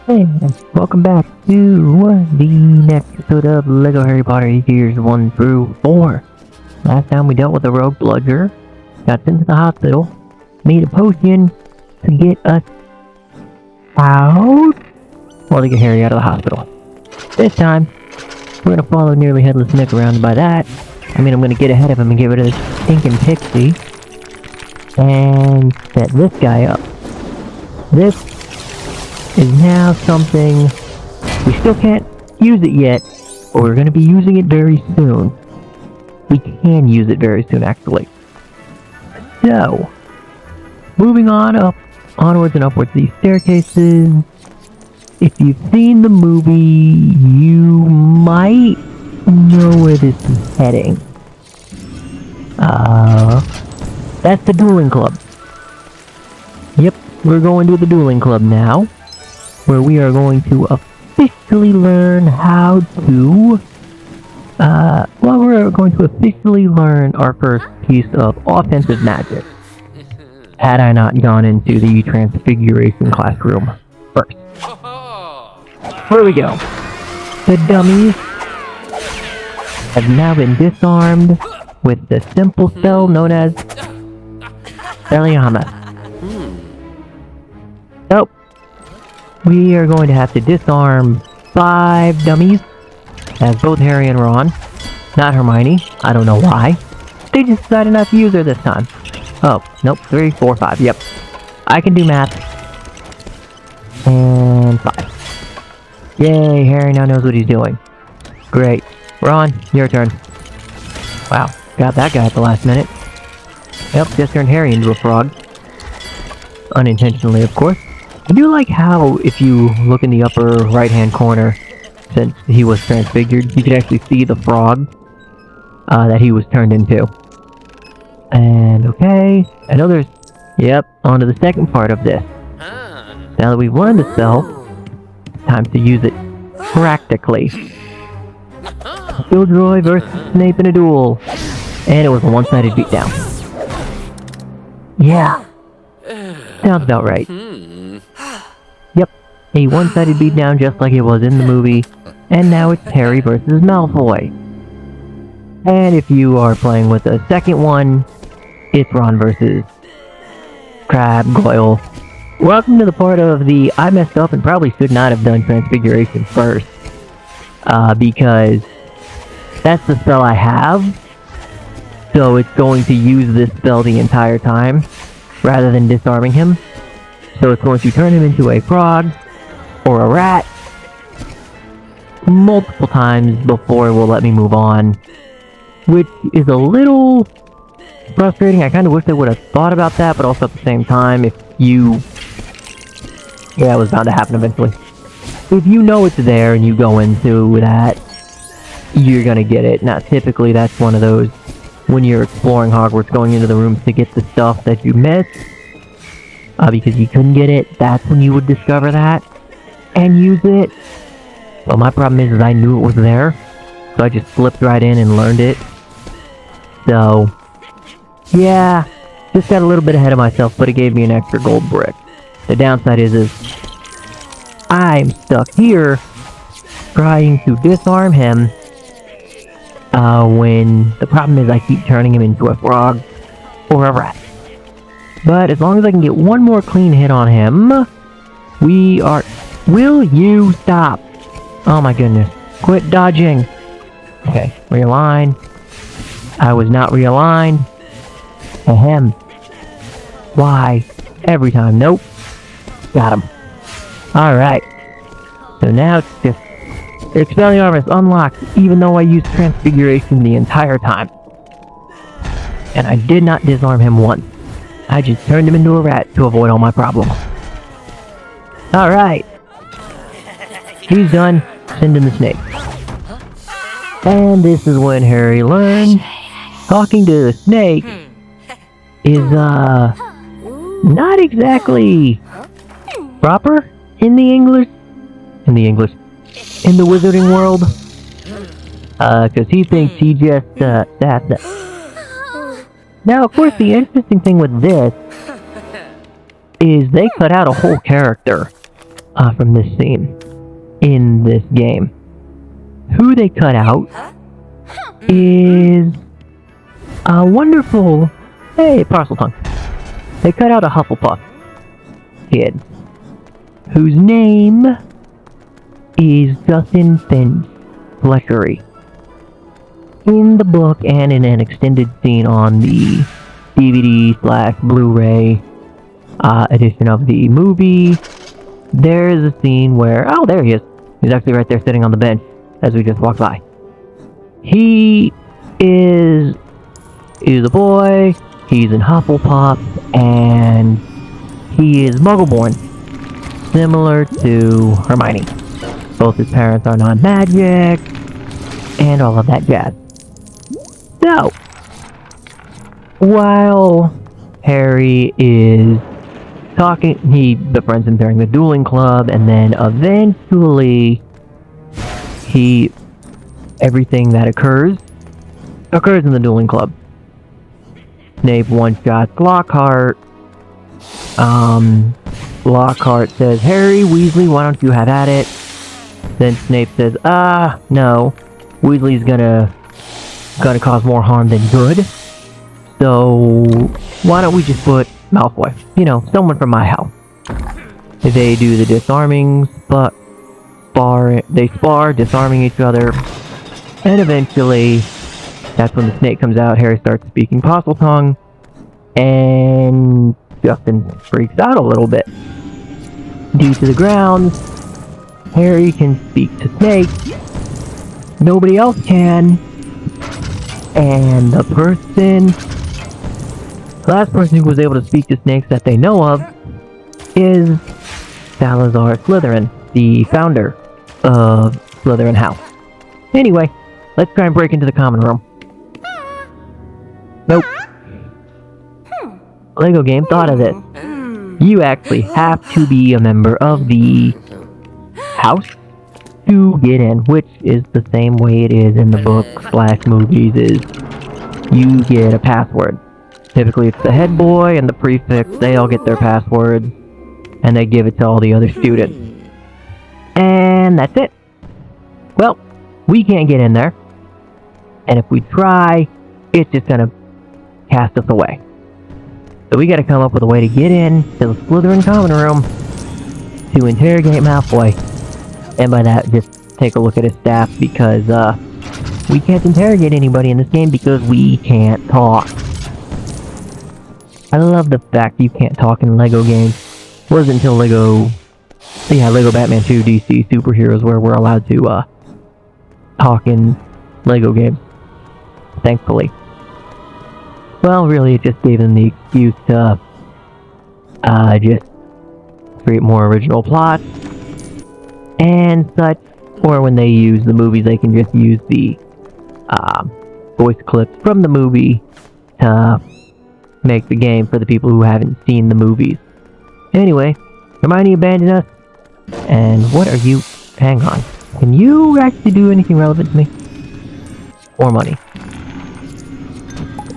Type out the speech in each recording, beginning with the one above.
Hey, welcome back to the next episode of LEGO Harry Potter Years 1 through 4. Last time we dealt with the rogue bludger, got sent to the hospital, made a potion to get us out, well, to get Harry out of the hospital. This time, we're gonna follow Nearly Headless Nick around by that. I'm gonna get ahead of him and get rid of this stinking pixie, and set this guy up. This is now something we still can't use it yet, but we're going to be using it very soon. We can use it very soon, actually. So, moving on onwards and upwards these staircases. If you've seen the movie, you might know where this is heading. That's the dueling club. Yep, we're going to the dueling club now, where we are going to officially learn how to, we're going to officially learn our first piece of offensive magic. Had I not gone into the transfiguration classroom first. Here we go. The dummies have now been disarmed with the simple spell known as Expelliarmus. So, we are going to have to disarm 5 dummies, as both Harry and Ron, not Hermione, I don't know why, they just decided not to use her this time. Oh, nope, 3, 4, 5, yep. I can do math. And 5. Yay, Harry now knows what he's doing. Great. Ron, your turn. Wow, got that guy at the last minute. Yep, just turned Harry into a frog. Unintentionally, of course. I do like how, if you look in the upper right-hand corner, since he was transfigured, you could actually see the frog that he was turned into. And okay, I know there's... Yep, on to the second part of this. Now that we've learned the spell, time to use it practically. Gilderoy versus Snape in a duel. And it was a one-sided beatdown. Yeah, sounds about right. Yep, a one-sided beatdown just like it was in the movie, and now it's Harry versus Malfoy. And if you are playing with a second one, it's Ron versus Crabbe Goyle. Welcome to the part of the I messed up and probably should not have done Transfiguration first, because that's the spell I have, so it's going to use this spell the entire time, rather than disarming him. So it's going to turn him into a frog, or a rat, multiple times before it will let me move on. Which is a little frustrating. I kind of wish I would have thought about that, but also at the same time, if you... Yeah, it was bound to happen eventually. If you know it's there and you go into that, you're gonna get it. Now, typically that's one of those, when you're exploring Hogwarts, going into the rooms to get the stuff that you missed, because you couldn't get it, that's when you would discover that and use it. Well, my problem is I knew it was there, so I just slipped right in and learned it. So, yeah, just got a little bit ahead of myself, but it gave me an extra gold brick. The downside is I'm stuck here trying to disarm him, when the problem is I keep turning him into a frog or a rat. But as long as I can get one more clean hit on him, we are... Will you stop? Oh my goodness. Quit dodging. Okay, realign. I was not realigned. Ahem. Why? Every time. Nope. Got him. Alright. So now it's just... Expelliarmus unlocked, even though I used Transfiguration the entire time. And I did not disarm him once. I just turned him into a rat to avoid all my problems. Alright. He's done. Send in the snake. And this is when Harry learned talking to the snake is, not exactly proper in the wizarding world. Cause he thinks he just, that. Now, of course, the interesting thing with this is they cut out a whole character from this scene in this game. Who they cut out is a wonderful, hey, parcel tongue. They cut out a Hufflepuff kid whose name is Justin Fletchery. In the book and in an extended scene on the DVD/Blu-ray edition of the movie, there is a scene where, oh, there he is. He's actually right there sitting on the bench as we just walked by. He's a boy, he's in Hufflepuff, and he is Muggle-born, similar to Hermione. Both his parents are non-magic, and all of that jazz. So, while Harry is talking, he befriends him during the dueling club, and then eventually everything that occurs in the dueling club. Snape one-shots Lockhart. Lockhart says, Harry, Weasley, why don't you have at it? Then Snape says, no. Weasley's gonna cause more harm than good. So, why don't we just put Malfoy? You know, someone from my house. They do the disarming, they spar, disarming each other. And eventually, that's when the snake comes out. Harry starts speaking Parcel Tongue. And Justin freaks out a little bit. Due to the grounds, Harry can speak to Snape. Nobody else can. And the last person who was able to speak to snakes that they know of is Salazar Slytherin, the founder of Slytherin House. Anyway, let's try and break into the common room. Nope. Lego game thought of this. You actually have to be a member of the house to get in, which is the same way it is in the book/movies, is you get a password. Typically it's the head boy and the prefect, they all get their passwords, and they give it to all the other students. And that's it. Well, we can't get in there, and if we try, it's just gonna cast us away. So we gotta come up with a way to get in to the Slytherin common room to interrogate Malfoy. And by that, just take a look at his staff, because we can't interrogate anybody in this game because we can't talk. I love the fact you can't talk in Lego games. It wasn't until Lego Batman 2 DC Superheroes where we're allowed to talk in Lego games. Thankfully. Well, really, it just gave them the excuse to just create more original plots and such. Or when they use the movies, they can just use the voice clips from the movie to make the game for the people who haven't seen the movies. Anyway, Hermione abandoned us. And what are you... Hang on. Can you actually do anything relevant to me? Or money?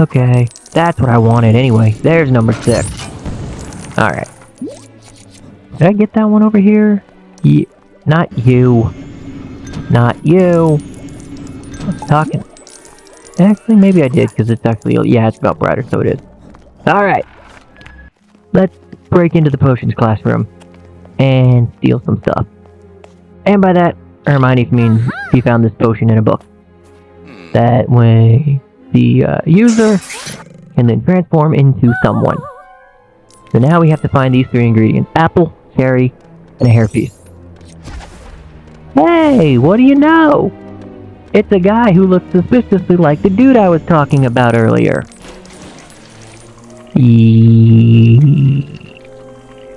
Okay, that's what I wanted anyway. There's number 6. Alright. Did I get that one over here? Yeah. Not you. Not you. I'm talking. Actually, maybe I did, because it's actually... Yeah, it's about brighter, so it is. Alright. Let's break into the potions classroom and steal some stuff. And by that, Hermione means she found this potion in a book. That way, the user can then transform into someone. So now we have to find these 3 ingredients. Apple, cherry, and a hairpiece. Hey, what do you know? It's a guy who looks suspiciously like the dude I was talking about earlier.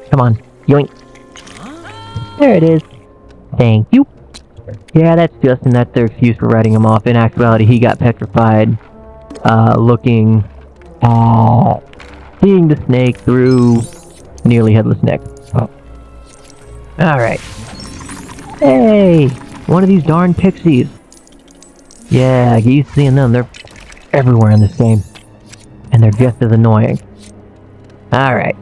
Come on, yoink. There it is. Thank you. Yeah, that's Justin. That's their excuse for writing him off. In actuality, he got petrified, looking at seeing the snake through nearly headless neck. Oh. Alright. Hey! One of these darn pixies. Yeah, get used to seeing them. They're everywhere in this game. And they're just as annoying. Alright.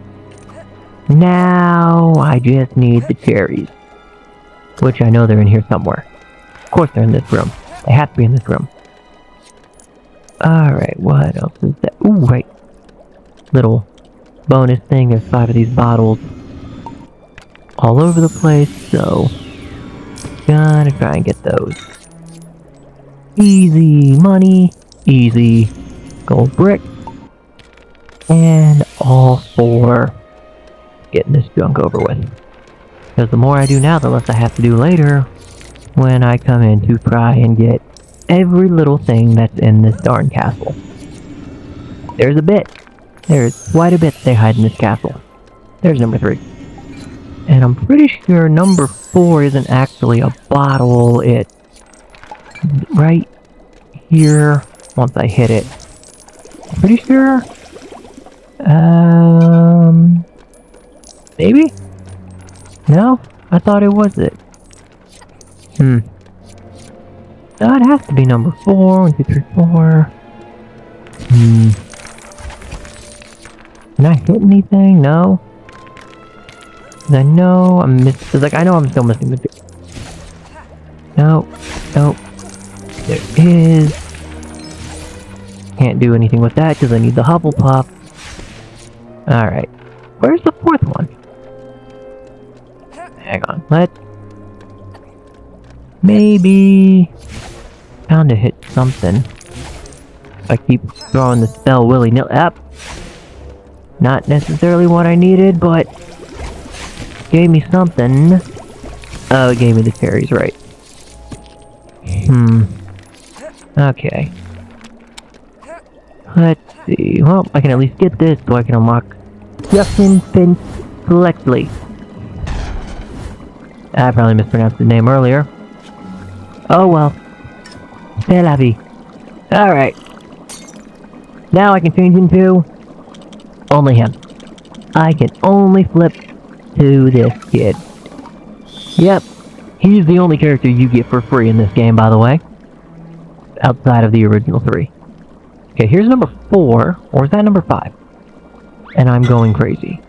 Now I just need the cherries. Which I know they're in here somewhere. Of course they're in this room. They have to be in this room. Alright, what else is that? Ooh, right. Little bonus thing. There's 5 of these bottles all over the place, so gonna try and get those. Easy money, easy gold brick, and all for getting this junk over with. Because the more I do now, the less I have to do later when I come in to try and get every little thing that's in this darn castle. There's a bit. There's quite a bit they hide in this castle. There's number 3. And I'm pretty sure number 4 isn't actually a bottle. It's right here once I hit it. Pretty sure? Maybe? No? I thought it was it. No, it has to be number 4. 1, 2, 3, 4. Can I hit anything? No. I know I'm missing. Like I know I'm still missing the. No, nope. There is. Can't do anything with that because I need the Hufflepuff. All right. Where's the 4th one? Hang on. Let's maybe bound to hit something. If I keep throwing the spell willy-nilly up. Not necessarily what I needed, but gave me something. Oh, it gave me the cherries, right. Okay. Let's see. Well, I can at least get this so I can unlock Justin Finch Selectly. I probably mispronounced his name earlier. Oh well. C'est la vie. Alright. Now I can change into only him. I can only flip to this kid. Yep. He's the only character you get for free in this game, by the way. Outside of the original 3. Okay, here's number 4. Or is that number 5? And I'm going crazy.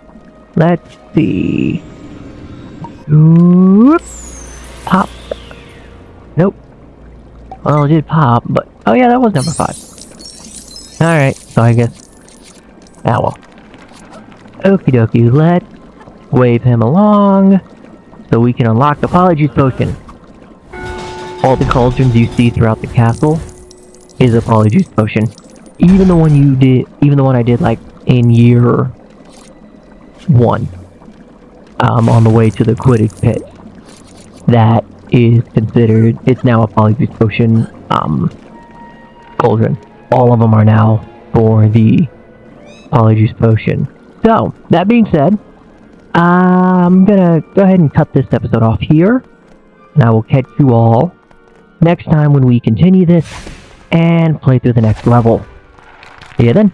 Let's see. Oop. Pop. Nope. Well, it did pop, but... Oh yeah, that was number 5. Alright, so I guess... Ah well. Okie dokie, let's wave him along so we can unlock the Polyjuice Potion. All the cauldrons you see throughout the castle is a Polyjuice Potion. Even the one I did like in year 1. On the way to the Quidditch pit. That is considered, it's now a Polyjuice Potion cauldron. All of them are now for the Polyjuice Potion. So, that being said, I'm gonna go ahead and cut this episode off here. And I will catch you all next time when we continue this and play through the next level. See you then.